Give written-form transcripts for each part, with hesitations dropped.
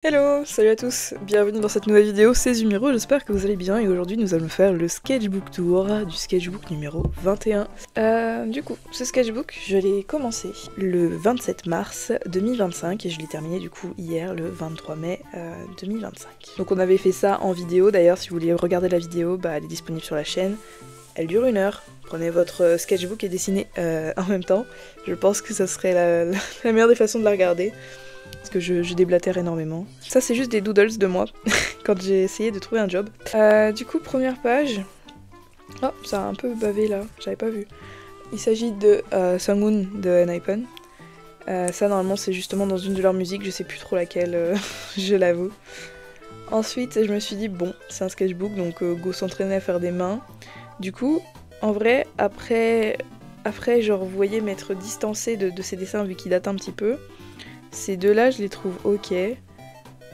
Hello, salut à tous, bienvenue dans cette nouvelle vidéo, c'est Zumiro, j'espère que vous allez bien et aujourd'hui nous allons faire le sketchbook tour du sketchbook numéro 21. Du coup, ce sketchbook, je l'ai commencé le 27 mars 2025 et je l'ai terminé du coup hier le 23 mai 2025. Donc on avait fait ça en vidéo, d'ailleurs si vous voulez regarder la vidéo, elle est disponible sur la chaîne, elle dure 1 heure. Prenez votre sketchbook et dessinez en même temps, je pense que ça serait la meilleure des façons de la regarder. Parce que je déblatère énormément. Ça c'est juste des doodles de moi, quand j'ai essayé de trouver un job. Du coup, première page... Oh, ça a un peu bavé là, j'avais pas vu. Il s'agit de Sungwoon de Enhypen. Ça normalement c'est justement dans une de leurs musiques, je sais plus trop laquelle, je l'avoue. Ensuite je me suis dit bon, c'est un sketchbook donc go s'entraîner à faire des mains. Du coup, en vrai, après genre vous voyez m'être distancée de ces dessins vu qu'ils datent un petit peu. Ces deux-là, je les trouve ok.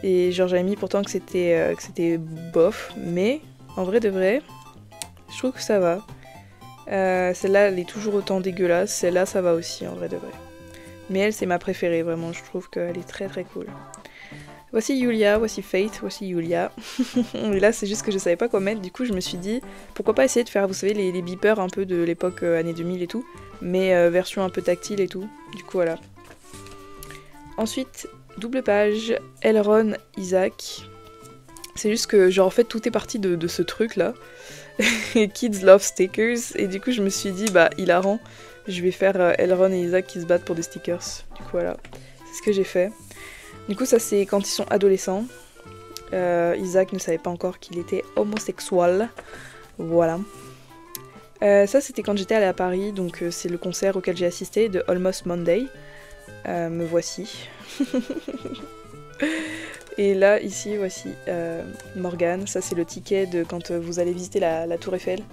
Et genre j'avais mis pourtant que c'était bof. Mais en vrai de vrai, je trouve que ça va. Celle-là, elle est toujours autant dégueulasse. Celle-là, ça va aussi en vrai de vrai. Mais elle, c'est ma préférée vraiment. Je trouve qu'elle est très très cool. Voici Yulia, voici Faith, voici Yulia. Et là, c'est juste que je savais pas quoi mettre. Du coup, je me suis dit, pourquoi pas essayer de faire, vous savez, les beepers un peu de l'époque années 2000 et tout. Mais version un peu tactile et tout. Du coup, voilà. Ensuite, double page, Elron, Isaac. C'est juste que, genre, en fait, tout est parti de ce truc-là. Kids love stickers. Et du coup, je me suis dit, hilarant, je vais faire Elron et Isaac qui se battent pour des stickers. Du coup, voilà. C'est ce que j'ai fait. Du coup, ça, c'est quand ils sont adolescents. Isaac ne savait pas encore qu'il était homosexuel. Voilà. Ça, c'était quand j'étais allée à Paris. Donc, c'est le concert auquel j'ai assisté de Almost Monday. Me voici. Et là, ici, voici Morgane. Ça, c'est le ticket de quand vous allez visiter la Tour Eiffel.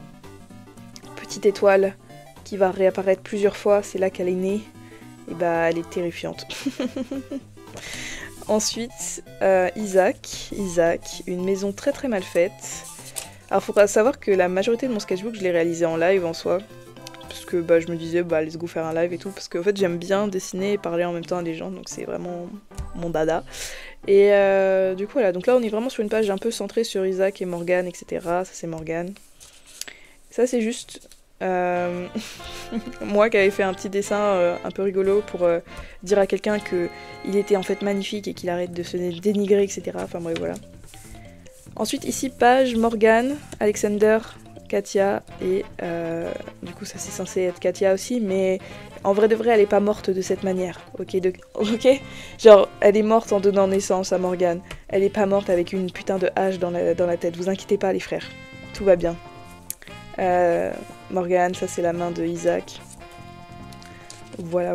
Petite étoile qui va réapparaître plusieurs fois. C'est là qu'elle est née. Et elle est terrifiante. Ensuite, Isaac. Isaac, une maison très très mal faite. Alors, il faudra savoir que la majorité de mon sketchbook, je l'ai réalisé en live en soi. Parce que je me disais let's go faire un live et tout, parce qu'en fait j'aime bien dessiner et parler en même temps à des gens, donc c'est vraiment mon dada. Et du coup voilà, donc là on est vraiment sur une page un peu centrée sur Isaac et Morgane, etc. Ça c'est Morgane. Ça c'est juste moi qui avais fait un petit dessin un peu rigolo pour dire à quelqu'un qu'il était en fait magnifique et qu'il arrête de se dénigrer, etc. Enfin bref voilà. Ensuite ici page Morgane, Alexander, Katia et du coup ça c'est censé être Katia aussi, mais en vrai de vrai elle est pas morte de cette manière, ok, genre elle est morte en donnant naissance à Morgane, elle est pas morte avec une putain de hache dans la tête, vous inquiétez pas les frères, tout va bien. Morgane, ça c'est la main de Isaac, voilà.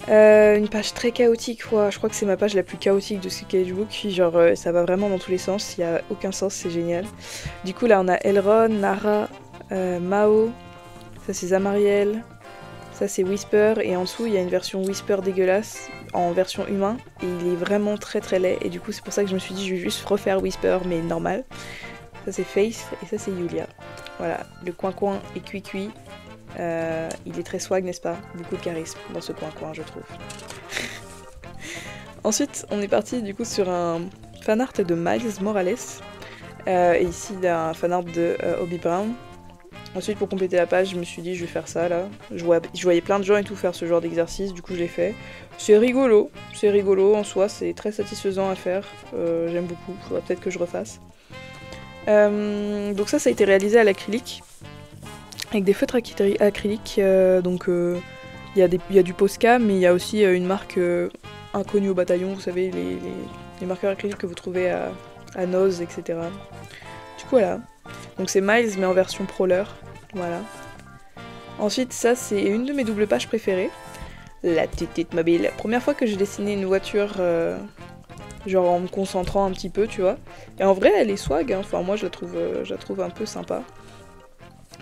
Une page très chaotique, je crois que c'est ma page la plus chaotique de ce sketchbook, genre ça va vraiment dans tous les sens, il n'y a aucun sens, c'est génial. Du coup là on a Elron, Nara, Mao, ça c'est Zamariel, ça c'est Whisper, et en dessous il y a une version Whisper dégueulasse, en version humain, et il est vraiment très très laid, et du coup c'est pour ça que je me suis dit je vais juste refaire Whisper mais normal. Ça c'est Faith, et ça c'est Yulia. Voilà, le coin-coin est cuit-cuit. Il est très swag, n'est-ce pas? Beaucoup de charisme dans ce coin-coin, je trouve. Ensuite, on est parti du coup sur un fanart de Miles Morales. Et ici, un fanart de Obi Brown. Ensuite, pour compléter la page, je me suis dit, je vais faire ça, là. Je voyais plein de gens et tout faire ce genre d'exercice, du coup, je l'ai fait. C'est rigolo en soi, c'est très satisfaisant à faire. J'aime beaucoup, faudra peut-être que je refasse. Donc ça a été réalisé à l'acrylique. Avec des feutres acryliques, donc il y a du Posca, mais il y a aussi une marque inconnue au bataillon, vous savez, les marqueurs acryliques que vous trouvez à Noz, etc. Du coup voilà, donc c'est Miles mais en version Prowler, voilà. Ensuite ça c'est une de mes doubles pages préférées, la petite mobile. Première fois que j'ai dessiné une voiture, genre en me concentrant un petit peu, tu vois. Et en vrai elle est swag, hein. Enfin moi je la trouve un peu sympa.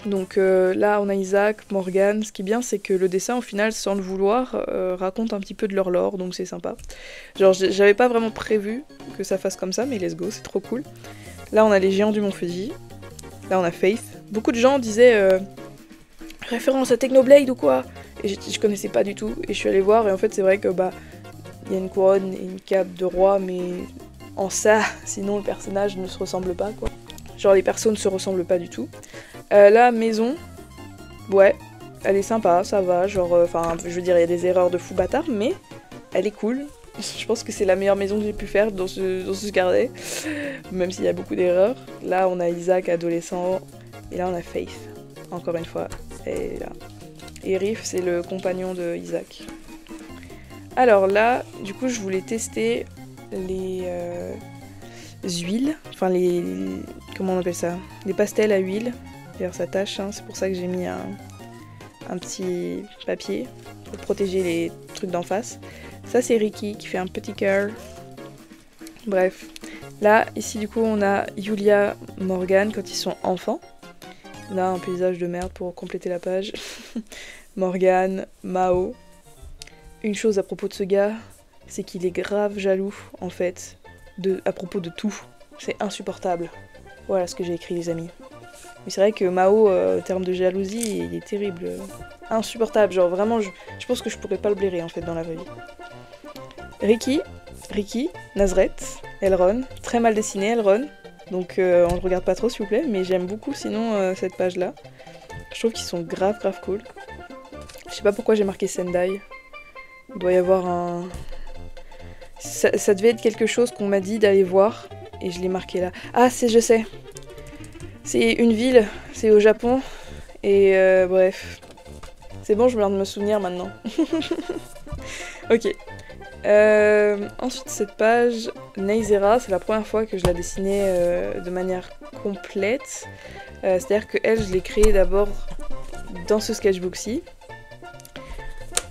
Donc là on a Isaac, Morgane, ce qui est bien c'est que le dessin au final sans le vouloir raconte un petit peu de leur lore, donc c'est sympa. Genre j'avais pas vraiment prévu que ça fasse comme ça mais let's go, c'est trop cool. Là on a les géants du Mont Fuji, là on a Faith. Beaucoup de gens disaient référence à Technoblade ou quoi, et je connaissais pas du tout et je suis allée voir et en fait c'est vrai que il y a une couronne et une cape de roi, mais en ça, sinon le personnage ne se ressemble pas, quoi. Genre les persos ne se ressemblent pas du tout. La maison, ouais, elle est sympa, ça va, genre, enfin, je veux dire, il y a des erreurs de fou bâtard, mais elle est cool. Je pense que c'est la meilleure maison que j'ai pu faire dans ce Scarlet, même s'il y a beaucoup d'erreurs. Là, on a Isaac adolescent, et là, on a Faith, encore une fois, et là. Et Riff, c'est le compagnon de Isaac. Alors là, du coup, je voulais tester les huiles, enfin les... comment on appelle ça? Les pastels à huile. D'ailleurs, ça tâche, hein, c'est pour ça que j'ai mis un petit papier pour protéger les trucs d'en face. Ça, c'est Ricky qui fait un petit cœur. Bref. Là, ici, du coup, on a Yulia, Morgan quand ils sont enfants. On a un paysage de merde pour compléter la page. Morgan, Mao. Une chose à propos de ce gars, c'est qu'il est grave jaloux, en fait, à propos de tout. C'est insupportable. Voilà ce que j'ai écrit, les amis. Mais c'est vrai que Mao, en termes de jalousie, il est terrible. Insupportable, genre vraiment, je pense que je pourrais pas le blairer, en fait, dans la vraie vie. Ricky, Nazareth, Elrond, très mal dessiné, Elrond. Donc on le regarde pas trop, s'il vous plaît, mais j'aime beaucoup, sinon, cette page-là. Je trouve qu'ils sont grave cool. Je sais pas pourquoi j'ai marqué Sendai. Il doit y avoir un... Ça devait être quelque chose qu'on m'a dit d'aller voir, et je l'ai marqué là. Ah, je sais. C'est une ville, c'est au Japon, et bref. C'est bon, je me viens de me souvenir maintenant. Ok. Ensuite, cette page, Neizera, c'est la première fois que je la dessinais de manière complète. C'est-à-dire que elle, je l'ai créée d'abord dans ce sketchbook-ci.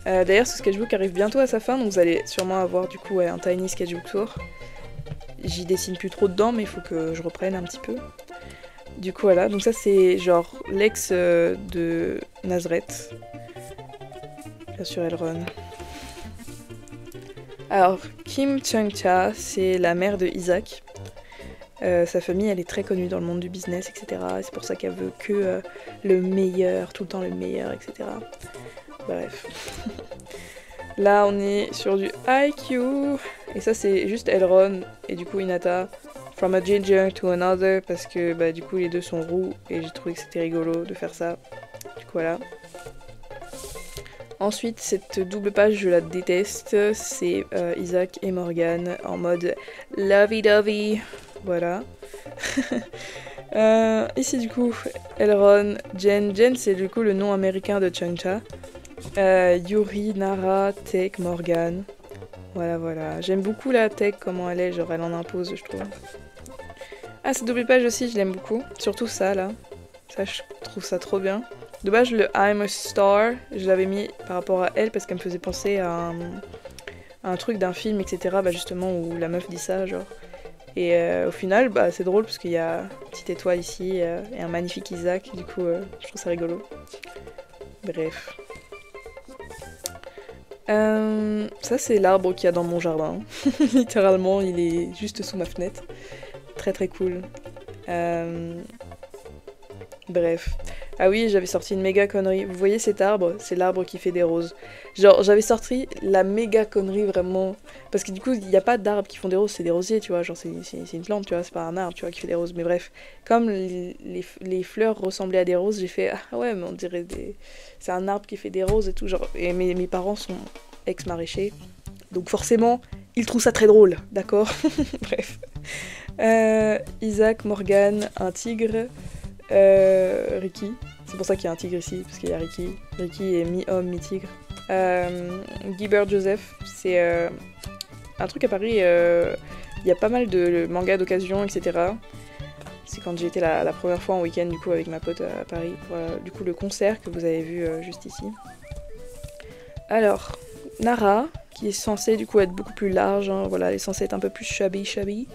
D'ailleurs, ce sketchbook arrive bientôt à sa fin, donc vous allez sûrement avoir du coup un tiny sketchbook tour. J'y dessine plus trop dedans, mais il faut que je reprenne un petit peu. Du coup, voilà. Donc ça, c'est genre l'ex de Nazareth. Bien sûr, Elrond. Alors, Kim Chung-cha, c'est la mère de Isaac. Sa famille, elle est très connue dans le monde du business, etc. C'est pour ça qu'elle veut que le meilleur, tout le temps le meilleur, etc. Bref. Là, on est sur du IQ. Et ça, c'est juste Elrond et du coup Hinata. From a ginger to another. Parce que bah, du coup, les deux sont roux. Et j'ai trouvé que c'était rigolo de faire ça. Du coup, voilà. Ensuite, cette double page, je la déteste. C'est Isaac et Morgan en mode lovey-dovey. Voilà. Ici, du coup, Elrond, Jen. Jen, c'est du coup le nom américain de Chung-cha. Yuri, Nara, Tech, Morgan. Voilà. J'aime beaucoup la Tech, comment elle est, genre elle en impose, je trouve. Ah, cette double page aussi, je l'aime beaucoup. Surtout ça, là. Ça, je trouve ça trop bien. De base, le I'm a Star, je l'avais mis par rapport à elle parce qu'elle me faisait penser à un truc d'un film, etc. Bah, justement, où la meuf dit ça, genre. Et au final, bah, c'est drôle parce qu'il y a une petite étoile ici et un magnifique Isaac. Du coup, je trouve ça rigolo. Bref. Ça, c'est l'arbre qu'il y a dans mon jardin. Littéralement, il est juste sous ma fenêtre. Très cool. Bref. Ah oui, j'avais sorti une méga connerie. Vous voyez cet arbre? C'est l'arbre qui fait des roses. Genre, j'avais sorti la méga connerie vraiment. Parce que du coup, il n'y a pas d'arbres qui font des roses, c'est des rosiers, tu vois. Genre, c'est une plante, tu vois, c'est pas un arbre, tu vois, qui fait des roses. Mais bref, comme les fleurs ressemblaient à des roses, j'ai fait ah ouais, mais on dirait c'est un arbre qui fait des roses et tout. Genre, et mes parents sont ex-maraîchers. Donc forcément, ils trouvent ça très drôle, d'accord? Bref. Isaac, Morgan, un tigre. Ricky, c'est pour ça qu'il y a un tigre ici, parce qu'il y a Ricky. Ricky est mi-homme, mi-tigre. Guibert Joseph, c'est un truc à Paris, il y a pas mal de mangas d'occasion, etc. C'est quand j'ai été la première fois en week-end du coup avec ma pote à Paris pour du coup le concert que vous avez vu juste ici. Alors, Nara, qui est censée du coup être beaucoup plus large, hein, voilà, elle est censée être un peu plus chubby.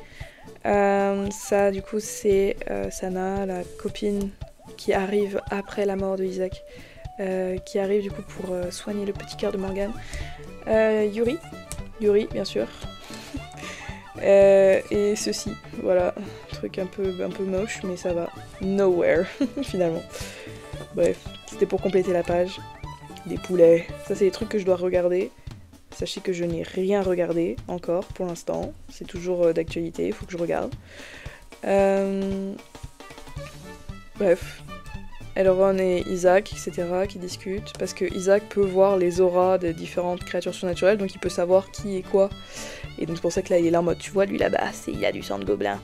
Ça du coup c'est Sana, la copine qui arrive après la mort de Isaac, qui arrive du coup pour soigner le petit cœur de Morgan. Yuri bien sûr. Et ceci, voilà, truc un peu moche mais ça va. Nowhere finalement. Bref, c'était pour compléter la page. Des poulets, ça c'est des trucs que je dois regarder. sachez que je n'ai rien regardé encore pour l'instant. C'est toujours d'actualité, il faut que je regarde. Bref. Elrond et Isaac, etc. qui discutent. Parce que Isaac peut voir les auras des différentes créatures surnaturelles, donc il peut savoir qui est quoi. Et donc c'est pour ça que là il est là en mode, tu vois lui là-bas, il a du sang de gobelin.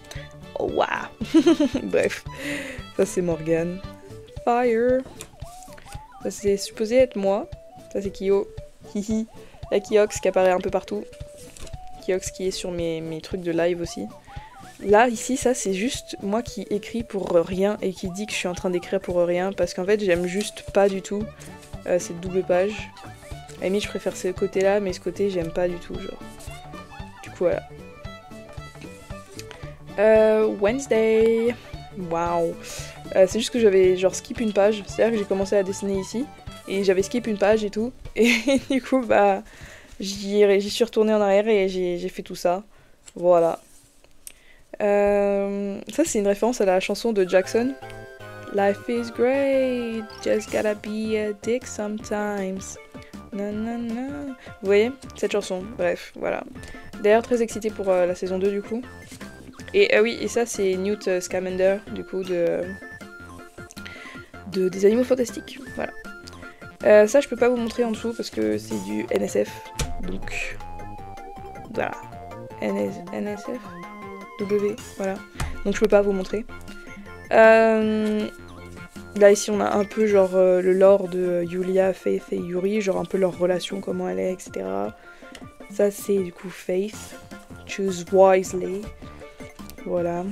Oh waouh. Bref. Ça c'est Morgane. Fire. Ça c'est supposé être moi. Ça c'est Kyo. Hihi. La Kiox qui apparaît un peu partout. Kiox qui est sur mes trucs de live aussi. Là, ici, ça c'est juste moi qui écris pour rien et qui dit que je suis en train d'écrire pour rien parce qu'en fait j'aime juste pas du tout cette double page. À la limite, je préfère ce côté-là, mais ce côté j'aime pas du tout, genre. Du coup, voilà. Wednesday. Waouh. C'est juste que j'avais genre skip une page, c'est-à-dire que j'ai commencé à dessiner ici et j'avais skip une page et tout. Et du coup, bah, j'y suis retournée en arrière et j'ai fait tout ça. Voilà. Ça c'est une référence à la chanson de Jackson. Life is great, just gotta be a dick sometimes. Na, na, na. Vous voyez cette chanson, bref, voilà. D'ailleurs très excitée pour la saison 2 du coup. Et oui, et ça c'est Newt Scamander du coup des Animaux Fantastiques, voilà. Ça je peux pas vous montrer en dessous parce que c'est du NSF, donc voilà. NSF W, voilà. Donc je peux pas vous montrer. Là ici on a un peu genre le lore de Yulia, Faith et Yuri, genre un peu leur relation, comment elle est, etc. Ça c'est du coup Faith. Choose wisely. Voilà.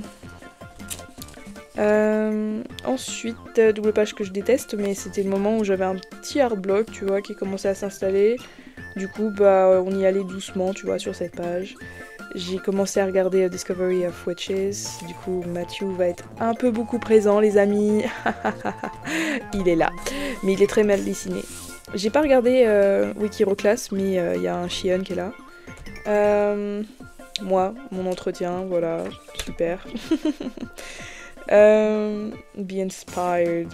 Ensuite, double page que je déteste, mais c'était le moment où j'avais un petit art block, tu vois, qui commençait à s'installer. Du coup, bah on y allait doucement, tu vois, sur cette page. J'ai commencé à regarder Discovery of Witches, du coup Matthew va être un peu beaucoup présent les amis, il est là, mais il est très mal dessiné. J'ai pas regardé Wikiroclass, mais il y a un Shion qui est là. Moi, mon entretien, voilà, super. Be inspired.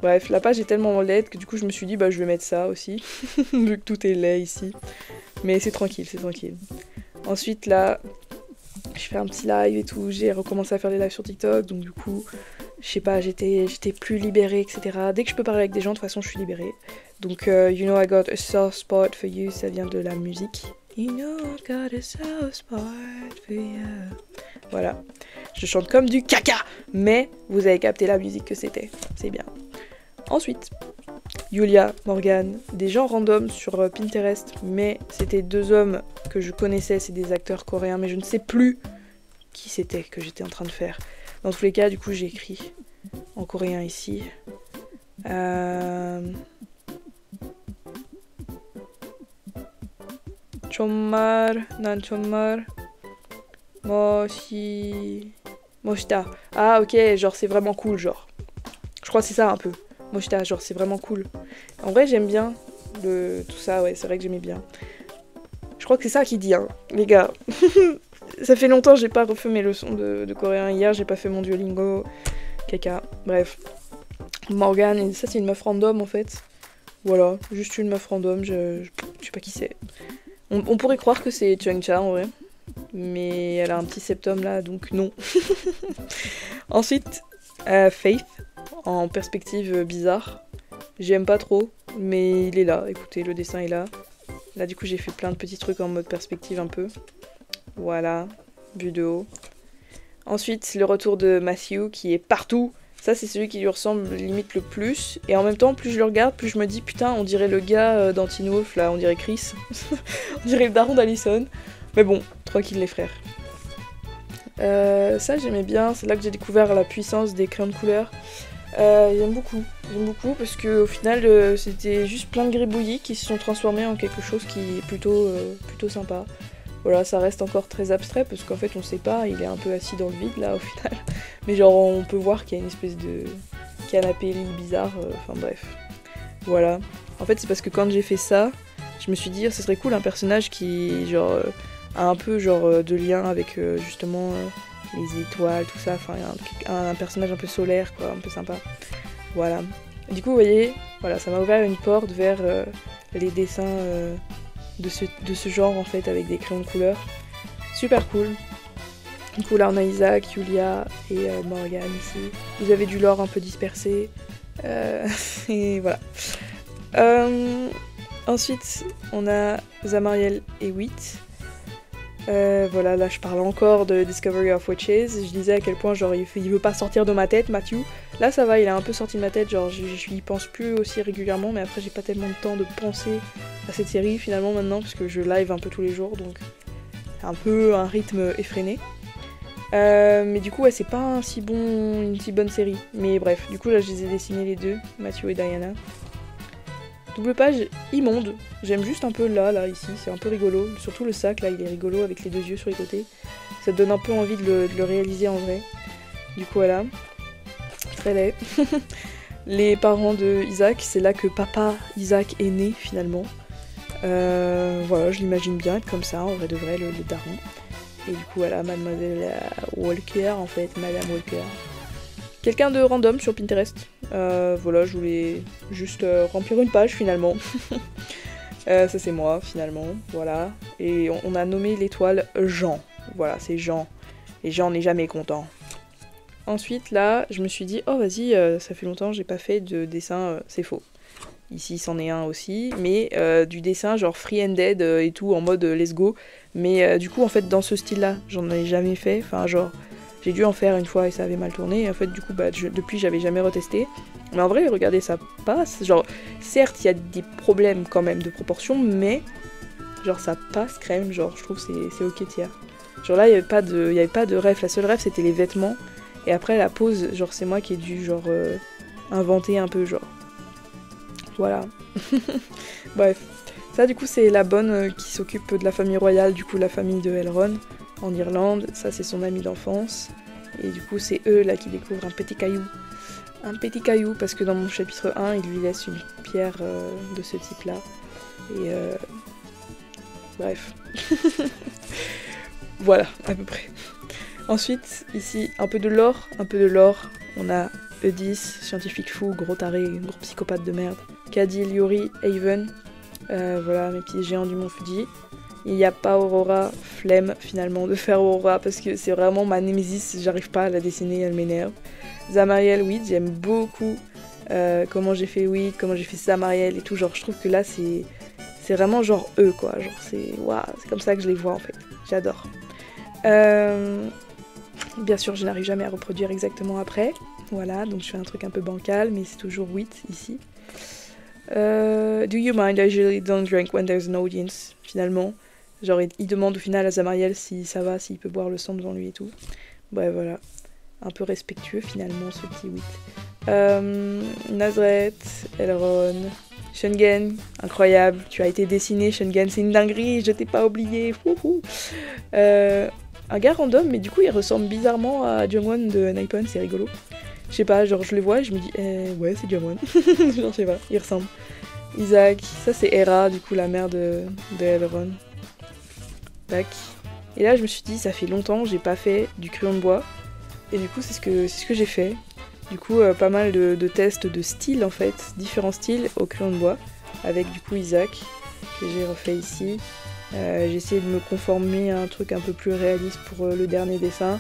Bref, la page est tellement laide que du coup je me suis dit bah je vais mettre ça aussi, vu que tout est laid ici. Mais c'est tranquille, c'est tranquille. Ensuite là, je fais un petit live et tout, j'ai recommencé à faire des lives sur TikTok, donc du coup, je sais pas, j'étais plus libérée, etc. Dès que je peux parler avec des gens, de toute façon, je suis libérée. Donc, you know I got a soft spot for you, ça vient de la musique. You know I got a soft spot for you. Voilà, je chante comme du caca, mais vous avez capté la musique que c'était, c'est bien. Ensuite, Yulia, Morgane, des gens random sur Pinterest, mais c'était deux hommes que je connaissais, c'est des acteurs coréens, mais je ne sais plus qui c'était que j'étais en train de faire. Dans tous les cas, du coup, j'ai écrit en coréen ici. Chonmar, nan chonmar, moshita. Ah ok, genre c'est vraiment cool, genre. Je crois que c'est ça un peu. Moshita, genre c'est vraiment cool. En vrai j'aime bien tout ça, ouais c'est vrai que j'aimais bien. Je crois que c'est ça qu'il dit, hein, les gars. Ça fait longtemps que j'ai pas refait mes leçons de coréen hier, j'ai pas fait mon Duolingo, caca, bref. Morgane, et ça c'est une meuf random en fait. Voilà, juste une meuf random, je sais pas qui c'est. On pourrait croire que c'est Chungcha en vrai. Mais elle a un petit septum là, donc non. Ensuite, Faith, en perspective bizarre. J'aime pas trop, mais il est là. Écoutez, le dessin est là. Là, du coup, j'ai fait plein de petits trucs en mode perspective un peu. Voilà, vue de haut. Ensuite, le retour de Matthew, qui est partout. Ça, c'est celui qui lui ressemble limite le plus. Et en même temps, plus je le regarde, plus je me dis, putain, on dirait le gars dans Teen Wolf, là, on dirait Chris. On dirait le daron d'Allison. Mais bon, tranquille les frères. Ça j'aimais bien, c'est là que j'ai découvert la puissance des crayons de couleur. J'aime beaucoup parce que au final c'était juste plein de gribouillis qui se sont transformés en quelque chose qui est plutôt sympa. Voilà, ça reste encore très abstrait parce qu'en fait on sait pas, il est un peu assis dans le vide là au final. Mais genre on peut voir qu'il y a une espèce de canapé lit bizarre, enfin bref. Voilà. En fait c'est parce que quand j'ai fait ça, je me suis dit ce serait cool un personnage qui genre a un peu genre de lien avec justement les étoiles, tout ça, enfin un personnage un peu solaire quoi, un peu sympa. Voilà. Du coup vous voyez, voilà, ça m'a ouvert une porte vers les dessins de ce genre en fait avec des crayons de couleur. Super cool. Du coup là on a Isaac, Julia et Morgan ici. Vous avez du lore un peu dispersé. Et voilà. Ensuite on a Zamariel et Wheat. Voilà, là je parle encore de Discovery of Witches. Je disais à quel point genre il veut pas sortir de ma tête, Matthew. Là ça va, il a un peu sorti de ma tête, genre j'y pense plus aussi régulièrement, mais après j'ai pas tellement de temps de penser à cette série finalement maintenant, parce que je live un peu tous les jours, donc c'est un peu un rythme effréné. Mais du coup ouais, c'est pas une si bonne série. Mais bref, du coup là je les ai dessinés les deux, Matthew et Diana. Double page immonde, j'aime juste un peu là, ici, c'est un peu rigolo. Surtout le sac là, il est rigolo avec les deux yeux sur les côtés. Ça te donne un peu envie de le réaliser en vrai. Du coup voilà, très laid. Les parents de Isaac, c'est là que papa Isaac est né finalement. Voilà, je l'imagine bien être comme ça, en vrai de vrai, le daron. Et du coup voilà, mademoiselle Walker en fait, madame Walker. Quelqu'un de random sur Pinterest. Voilà, je voulais juste remplir une page finalement. Ça c'est moi finalement, voilà. Et on a nommé l'étoile Jean. Voilà, c'est Jean. Et Jean n'est jamais content. Ensuite là, je me suis dit, oh vas-y, ça fait longtemps que j'ai pas fait de dessin, c'est faux. Ici c'en est un aussi, mais du dessin genre free and dead et tout en mode let's go. Mais du coup en fait dans ce style là, j'en ai jamais fait, enfin genre... J'ai dû en faire une fois et ça avait mal tourné, et en fait du coup depuis j'avais jamais retesté. Mais en vrai regardez, ça passe, genre certes il y a des problèmes quand même de proportion, mais genre ça passe crème, genre je trouve c'est ok tiers. Genre là il y avait pas de ref, la seule ref c'était les vêtements, et après la pose genre c'est moi qui ai dû genre inventer un peu genre. Voilà. Bref, ça du coup c'est la bonne qui s'occupe de la famille royale, du coup la famille de Elrond. En Irlande, ça c'est son ami d'enfance, et du coup c'est eux là qui découvrent un petit caillou, parce que dans mon chapitre 1 il lui laisse une pierre de ce type là, et bref, voilà à peu près. Ensuite ici un peu de lore, on a Eudis, scientifique fou, gros taré, gros psychopathe de merde, Cadil, Yuri, Haven, voilà mes petits géants du mont Fuji. Il n'y a pas Aurora, flemme finalement de faire Aurora parce que c'est vraiment ma némésis, j'arrive pas à la dessiner, elle m'énerve. Zamariel, oui, j'aime beaucoup comment j'ai fait Weed, comment j'ai fait Zamariel et tout, genre je trouve que là c'est vraiment genre eux quoi, genre c'est waouh, c'est comme ça que je les vois en fait, j'adore. Bien sûr je n'arrive jamais à reproduire exactement après, voilà, donc je fais un truc un peu bancal mais c'est toujours Weed ici. Do you mind? I usually don't drink when there's an audience, finalement. Genre il demande au final à Zamariel si ça va, s'il peut boire le sang devant lui et tout. Ouais voilà, un peu respectueux finalement ce petit Wheat. Nazareth, Elrond, Shungen, incroyable, tu as été dessiné Shungen, c'est une dinguerie, je t'ai pas oublié. Un gars random, mais du coup il ressemble bizarrement à Jungwon de Nippon, c'est rigolo. Je sais pas, genre je le vois et je me dis ouais c'est Jungwon. Genre je sais pas, il ressemble. Isaac, ça c'est Hera, du coup la mère de Elrond. Tac. Et là je me suis dit ça fait longtemps j'ai pas fait du crayon de bois. Et du coup c'est ce que j'ai fait. Du coup pas mal de tests de style en fait, différents styles au crayon de bois. Avec du coup Isaac, que j'ai refait ici. J'ai essayé de me conformer à un truc un peu plus réaliste pour le dernier dessin.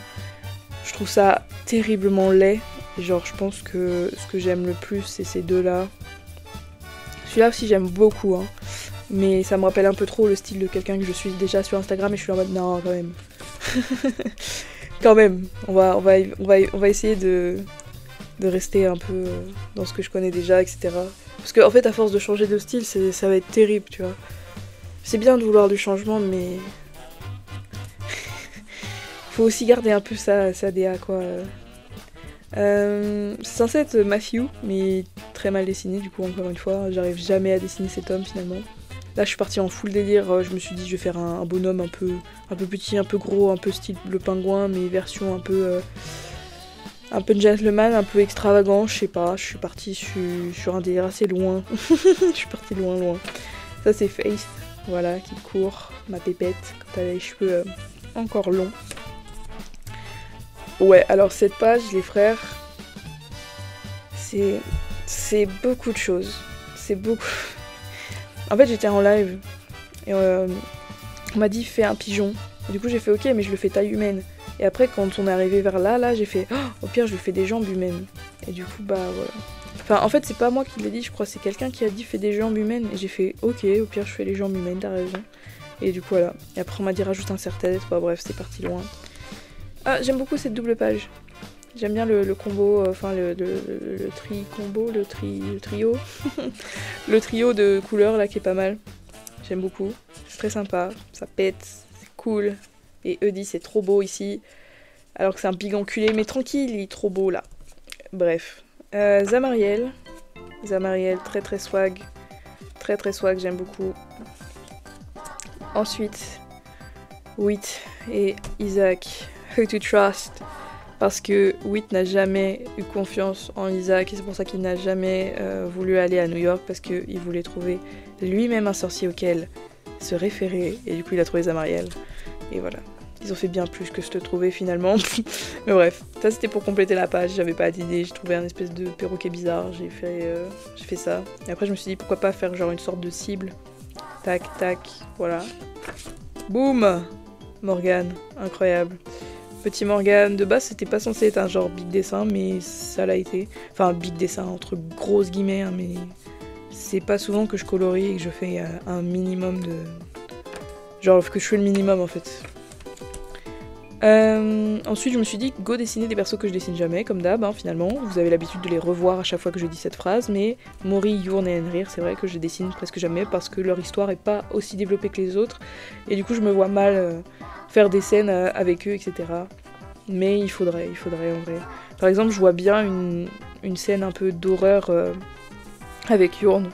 Je trouve ça terriblement laid. Genre je pense que ce que j'aime le plus c'est ces deux là. Celui-là aussi j'aime beaucoup hein. Mais ça me rappelle un peu trop le style de quelqu'un que je suis déjà sur Instagram et je suis en mode non quand même. Quand même, on va essayer de rester un peu dans ce que je connais déjà, etc. Parce qu'en fait à force de changer de style ça va être terrible tu vois. C'est bien de vouloir du changement mais... faut aussi garder un peu sa DA quoi. C'est censé être Matthew, mais très mal dessiné du coup encore une fois, j'arrive jamais à dessiner cet homme finalement. Là je suis partie en full délire, je me suis dit je vais faire un bonhomme un peu petit, un peu gros, un peu style le pingouin, mais version un peu gentleman, un peu extravagant, je sais pas, je suis partie sur un délire assez loin. Je suis partie loin. Ça c'est Faith, voilà, qui court, ma pépette, quand elle a les cheveux encore longs. Ouais, alors cette page, les frères, c'est beaucoup de choses. C'est beaucoup... En fait, j'étais en live Et on m'a dit fais un pigeon. Et du coup j'ai fait ok mais je le fais taille humaine. Et après quand on est arrivé vers là j'ai fait oh, au pire je lui fais des jambes humaines. Et du coup bah voilà. Enfin en fait c'est pas moi qui l'ai dit je crois, c'est quelqu'un qui a dit fais des jambes humaines. Et j'ai fait ok au pire je fais les jambes humaines, t'as raison. Et du coup voilà. Et après on m'a dit rajoute un serre-tête, bah bref c'est parti loin. Ah j'aime beaucoup cette double page. J'aime bien le combo, enfin le tri-combo, le trio. Le trio de couleurs là qui est pas mal. J'aime beaucoup, c'est très sympa, ça pète, c'est cool. Et Eddie c'est trop beau ici, alors que c'est un big enculé, mais tranquille, il est trop beau là. Bref. Zamariel. Zamariel, très swag. Très swag, j'aime beaucoup. Ensuite, Wheat et Isaac. Who to trust. Parce que Wheat n'a jamais eu confiance en Isaac et c'est pour ça qu'il n'a jamais voulu aller à New York parce qu'il voulait trouver lui-même un sorcier auquel se référer et du coup il a trouvé Zamariel. Et voilà. Ils ont fait bien plus que se trouver finalement. Mais bref, ça c'était pour compléter la page, j'avais pas d'idée, j'ai trouvé un espèce de perroquet bizarre, j'ai fait ça. Et après je me suis dit pourquoi pas faire genre une sorte de cible. Tac, tac, voilà. Boum Morgane, incroyable. Petit Morgane, de base c'était pas censé être un genre big dessin, mais ça l'a été. Enfin, big dessin entre grosses guillemets, hein, mais c'est pas souvent que je colorie et que je fais un minimum de... Genre que je fais le minimum en fait. Ensuite je me suis dit go dessiner des persos que je dessine jamais, comme d'hab hein, finalement. Vous avez l'habitude de les revoir à chaque fois que je dis cette phrase, mais Mori, Yourn et Enrir, c'est vrai que je dessine presque jamais parce que leur histoire est pas aussi développée que les autres. Et du coup je me vois mal... faire des scènes avec eux, etc. Mais il faudrait en vrai. Par exemple, je vois bien une scène un peu d'horreur avec Yourn,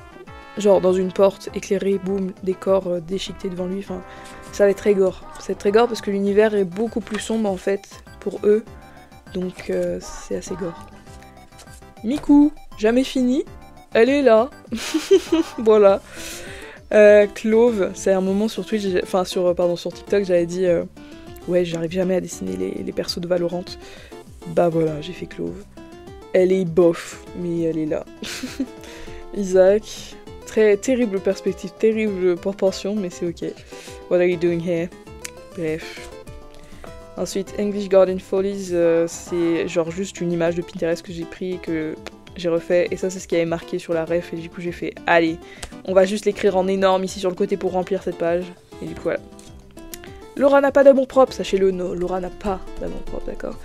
genre dans une porte éclairée, boum, des corps déchiquetés devant lui, enfin, ça va être très gore. Ça va être très gore parce que l'univers est beaucoup plus sombre en fait pour eux, donc c'est assez gore. Miku, jamais fini, elle est là. Voilà. Clove, c'est un moment sur Twitch, enfin sur TikTok, j'avais dit ouais j'arrive jamais à dessiner les persos de Valorant. Bah voilà, j'ai fait Clove. Elle est bof, mais elle est là. Isaac, très terrible perspective, terrible proportion, mais c'est ok. What are you doing here? Bref. Ensuite, English Garden Follies, c'est genre juste une image de Pinterest que j'ai pris et que j'ai refait, et ça c'est ce qui avait marqué sur la ref, et du coup j'ai fait allez, on va juste l'écrire en énorme ici sur le côté pour remplir cette page, et du coup voilà. Laura n'a pas d'amour propre, sachez-le, no, Laura n'a pas d'amour propre, d'accord.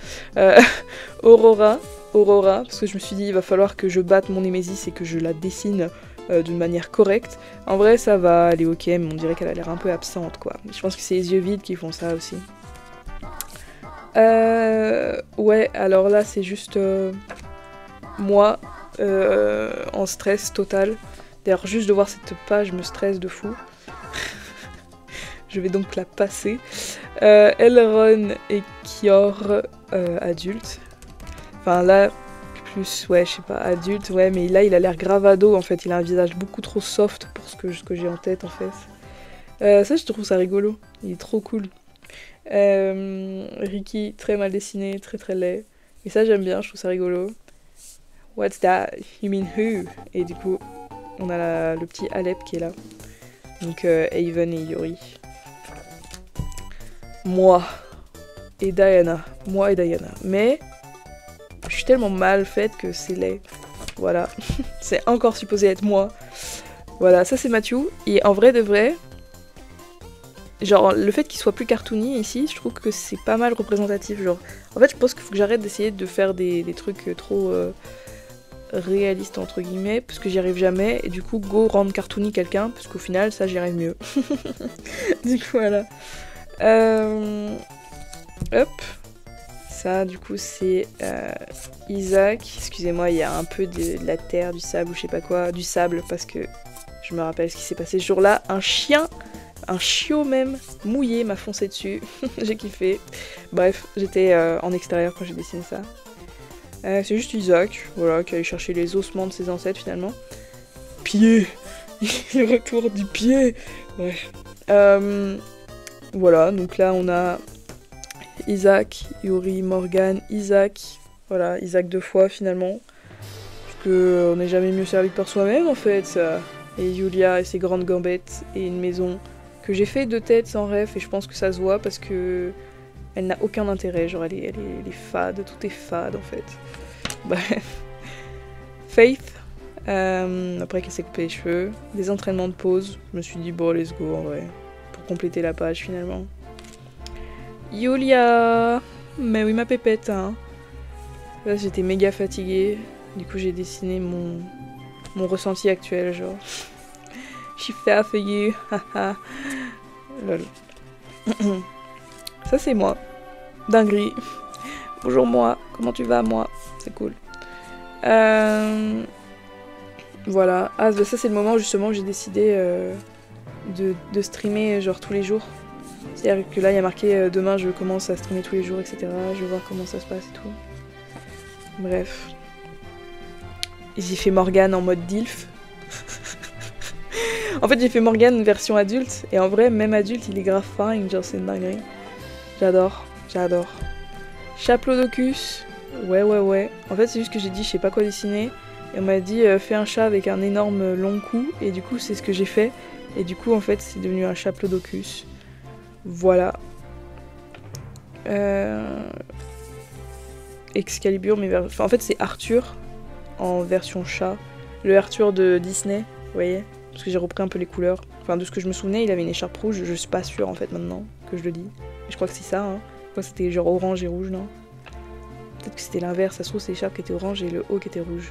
Aurora, parce que je me suis dit il va falloir que je batte mon Némésis et que je la dessine d'une manière correcte. En vrai ça va aller ok, mais on dirait qu'elle a l'air un peu absente quoi. Je pense que c'est les yeux vides qui font ça aussi. Ouais, alors là c'est juste... moi, en stress total. D'ailleurs, juste de voir cette page me stresse de fou. Je vais donc la passer. Elrond et Kior, adultes. Enfin là, plus, ouais, je sais pas, adulte, ouais, mais là il a l'air gravado en fait. Il a un visage beaucoup trop soft pour ce que j'ai en tête en fait. Ça, je trouve ça rigolo. Il est trop cool. Ricky, très mal dessiné, très laid. Et ça, j'aime bien, je trouve ça rigolo. What's that? You mean who? Et du coup, on a le petit Alep qui est là. Donc Haven et Yuri. Moi et Diana. Mais je suis tellement mal faite que c'est laid. Voilà. C'est encore supposé être moi. Voilà, ça c'est Matthew. Et en vrai de vrai, genre le fait qu'il soit plus cartoony ici, je trouve que c'est pas mal représentatif. Genre, en fait, je pense qu'il faut que j'arrête d'essayer de faire des trucs trop... réaliste entre guillemets parce que j'y arrive jamais et du coup go rendre cartoony quelqu'un parce qu'au final ça j'y arrive mieux. Du coup voilà. Hop. Ça du coup c'est Isaac. Excusez-moi, il y a un peu de la terre, du sable ou je sais pas quoi, du sable parce que je me rappelle ce qui s'est passé ce jour-là. Un chiot même, mouillé m'a foncé dessus. J'ai kiffé. Bref, j'étais en extérieur quand j'ai dessiné ça. C'est juste Isaac, voilà, qui allait chercher les ossements de ses ancêtres finalement. Pied. Le retour du pied. Ouais. Voilà, donc là on a Isaac, Yuri, Morgane, Isaac. Voilà, Isaac 2 fois finalement. Parce que on n'est jamais mieux servi que par soi-même en fait. Ça. Et Yulia et ses grandes gambettes et une maison que j'ai fait de tête sans ref et je pense que ça se voit parce que elle n'a aucun intérêt, genre elle est fade, tout est fade en fait. Bref. Faith, après qu'elle s'est coupé les cheveux, des entraînements de pause, je me suis dit bon let's go en vrai, pour compléter la page finalement. Yulia, mais oui ma pépette hein. Là j'étais méga fatiguée, du coup j'ai dessiné mon ressenti actuel genre. Je suis fait for you, haha. Lol. Ça c'est moi. Dinguerie. Bonjour moi, comment tu vas moi? C'est cool. Voilà. Ah ça c'est le moment justement où j'ai décidé de streamer genre tous les jours. C'est-à-dire que là il y a marqué demain je commence à streamer tous les jours, etc. Je vais voir comment ça se passe et tout. Bref. J'ai fait Morgane en mode DILF. En fait j'ai fait Morgane version adulte et en vrai même adulte il est grave fine, genre c'est une dinguerie. J'adore, j'adore. Chaplodocus, ouais. En fait c'est juste que j'ai dit je sais pas quoi dessiner et on m'a dit fais un chat avec un énorme long cou et du coup c'est ce que j'ai fait et du coup en fait c'est devenu un Chaplodocus. Voilà. Excalibur mais enfin, en fait c'est Arthur en version chat. Le Arthur de Disney, vous voyez? Parce que j'ai repris un peu les couleurs. Enfin, de ce que je me souvenais, il avait une écharpe rouge. Je suis pas sûre en fait maintenant que je le dis. Mais je crois que c'est ça. Hein. Je crois que c'était genre orange et rouge, non? Peut-être que c'était l'inverse. Ça se trouve, c'est l'écharpe qui était orange et le haut qui était rouge.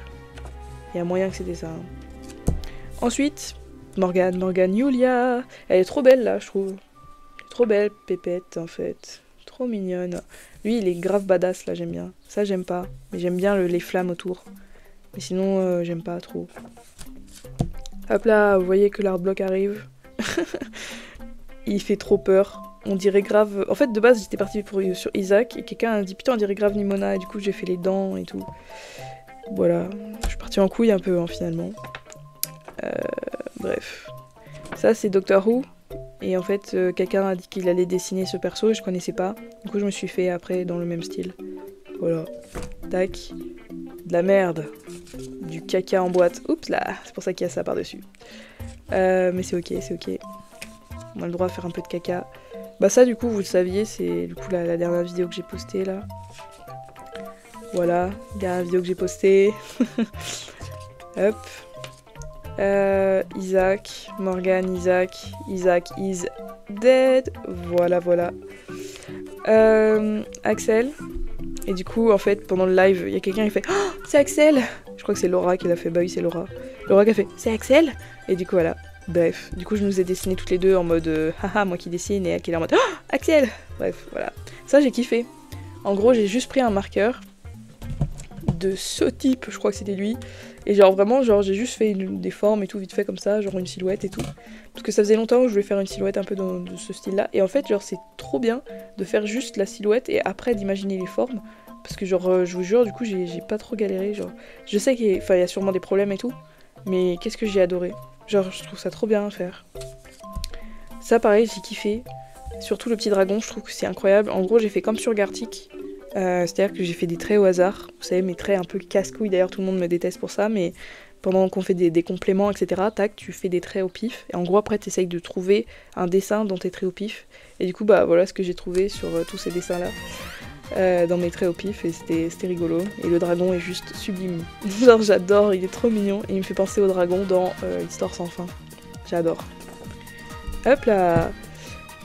Il y a moyen que c'était ça. Hein. Ensuite, Morgane Yulia. Elle est trop belle là, je trouve. Trop belle, pépette en fait. Trop mignonne. Lui, il est grave badass là, j'aime bien. Ça, j'aime pas. Mais j'aime bien les flammes autour. Mais sinon, j'aime pas trop. Hop là, vous voyez que l'art block arrive. Il fait trop peur. On dirait grave... En fait, de base, j'étais partie sur Isaac et quelqu'un a dit putain, on dirait grave Nimona et du coup, j'ai fait les dents et tout. Voilà. Je suis partie en couille un peu, hein, finalement. Bref. Ça, c'est Doctor Who. Et en fait, quelqu'un a dit qu'il allait dessiner ce perso et je connaissais pas. Du coup, je me suis fait après dans le même style. Voilà. Tac. De la merde. Du caca en boîte. Oups là, c'est pour ça qu'il y a ça par-dessus. Mais c'est ok, c'est ok. On a le droit à faire un peu de caca. Bah ça du coup, vous le saviez, c'est du coup la dernière vidéo que j'ai postée là. Voilà, dernière vidéo que j'ai postée. Hop. Isaac, Morgane, Isaac is dead. Voilà. Axel. Et du coup, en fait, pendant le live, il y a quelqu'un qui fait oh, c'est Axel! Je crois que c'est Laura qui l'a fait. Bah oui, c'est Laura. Laura qui a fait c'est Axel! Et du coup, voilà. Bref. Du coup, je nous ai dessiné toutes les deux en mode haha, moi qui dessine, et elle qui est en mode oh, Axel! Bref, voilà. Ça, j'ai kiffé. En gros, j'ai juste pris un marqueur de ce type, je crois que c'était lui. Et genre, vraiment, genre, j'ai juste fait des formes et tout, vite fait comme ça, genre une silhouette et tout. Parce que ça faisait longtemps que je voulais faire une silhouette un peu de ce style-là. Et en fait, genre, c'est trop bien de faire juste la silhouette et après d'imaginer les formes. Parce que genre, je vous jure, du coup, j'ai pas trop galéré. Genre, je sais qu'il y a sûrement des problèmes et tout. Mais qu'est-ce que j'ai adoré. Genre, je trouve ça trop bien à faire. Ça, pareil, j'ai kiffé. Surtout le petit dragon, je trouve que c'est incroyable. En gros, j'ai fait comme sur Gartic. C'est-à-dire que j'ai fait des traits au hasard. Vous savez, mes traits un peu casse-couilles. D'ailleurs, tout le monde me déteste pour ça. Mais pendant qu'on fait des compléments, etc., tac, tu fais des traits au pif. Et en gros, après, tu essayes de trouver un dessin dans tes traits au pif. Et du coup, bah voilà ce que j'ai trouvé sur tous ces dessins-là. Dans mes traits au pif. Et c'était rigolo. Et le dragon est juste sublime. Genre, j'adore. Il est trop mignon. Et il me fait penser au dragon dans Histoire sans fin. J'adore. Hop là.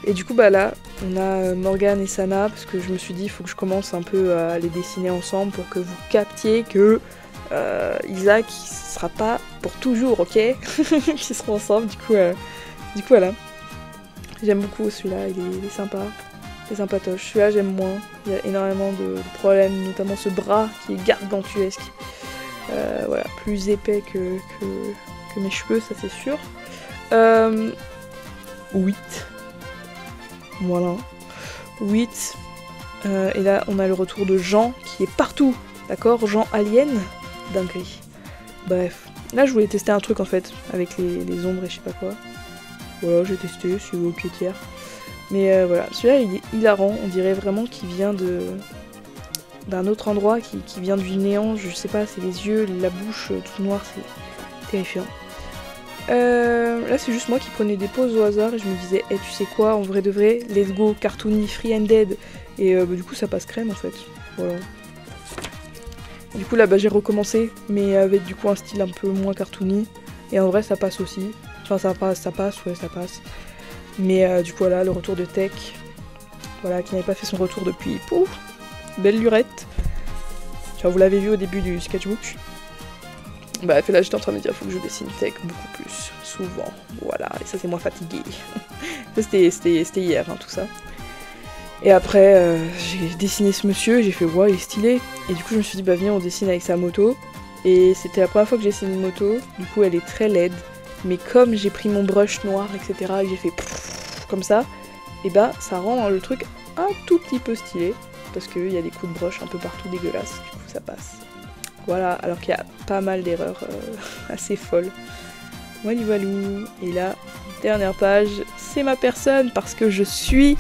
Et du coup, bah là, on a Morgane et Sana, parce que je me suis dit, il faut que je commence un peu à les dessiner ensemble pour que vous captiez que Isaac, il sera pas pour toujours, ok? Qu'ils seront ensemble, du coup, voilà. J'aime beaucoup celui-là, il est sympa. C'est sympatoche. Celui-là, j'aime moins. Il y a énormément de problèmes, notamment ce bras qui est gargantuesque. Voilà, plus épais que mes cheveux, ça c'est sûr. 8. Voilà. 8. Et là, on a le retour de Jean qui est partout. D'accord? Jean Alien. Dinguerie. Bref. Là, je voulais tester un truc en fait, avec les ombres et je sais pas quoi. Voilà, j'ai testé, c'est ok tiers. Mais voilà, celui-là, il est hilarant. On dirait vraiment qu'il vient d'un autre endroit, qui vient du néant. Je sais pas, c'est les yeux, la bouche, tout noir, c'est terrifiant. Là c'est juste moi qui prenais des pauses au hasard et je me disais tu sais quoi, en vrai de vrai, let's go, cartoony, free-handed. Et du coup ça passe crème en fait, voilà. Du coup là j'ai recommencé, mais avec du coup un style un peu moins cartoony. Et en vrai ça passe aussi, enfin ça passe, ouais ça passe. Mais du coup voilà, le retour de Tech, voilà, qui n'avait pas fait son retour depuis, pouf, belle lurette. Enfin, vous l'avez vu au début du sketchbook. Bah là j'étais en train de me dire faut que je dessine Tech beaucoup plus souvent, voilà, et ça c'est moins fatigué. C'était hier hein, tout ça. Et après j'ai dessiné ce monsieur, j'ai fait ouais il est stylé, et du coup je me suis dit bah viens on dessine avec sa moto. Et c'était la première fois que j'ai dessiné une moto, du coup elle est très laide, mais comme j'ai pris mon brush noir etc et que j'ai fait comme ça, et bah ça rend le truc un tout petit peu stylé, parce qu'il y a des coups de brush un peu partout dégueulasses, du coup ça passe. Voilà, alors qu'il y a pas mal d'erreurs assez folles. Walou. Et là, dernière page, c'est ma personne, parce que je suis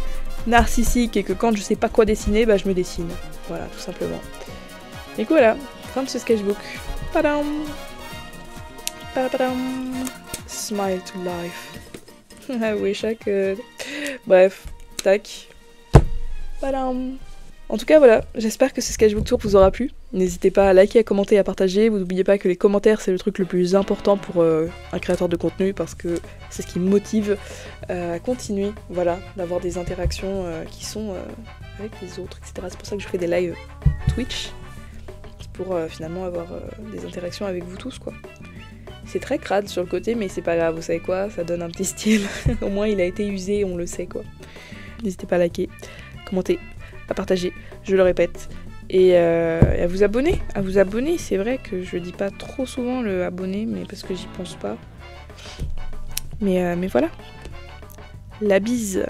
narcissique et que quand je sais pas quoi dessiner, bah je me dessine. Voilà, tout simplement. Et voilà, fin de ce sketchbook. Padam! Padam! Smile to life. I wish I could. Bref, tac. Padam! En tout cas voilà, j'espère que ce sketchbook tour vous aura plu. N'hésitez pas à liker, à commenter, à partager. Vous n'oubliez pas que les commentaires c'est le truc le plus important pour un créateur de contenu, parce que c'est ce qui me motive à continuer, voilà, d'avoir des interactions qui sont avec les autres, etc. C'est pour ça que je fais des lives Twitch, pour finalement avoir des interactions avec vous tous quoi. C'est très crade sur le côté mais c'est pas grave, vous savez quoi, ça donne un petit style. Au moins il a été usé, on le sait quoi. N'hésitez pas à liker, commenter, à partager, je le répète, et à vous abonner. C'est vrai que je dis pas trop souvent le abonner, mais parce que j'y pense pas. Mais voilà. La bise.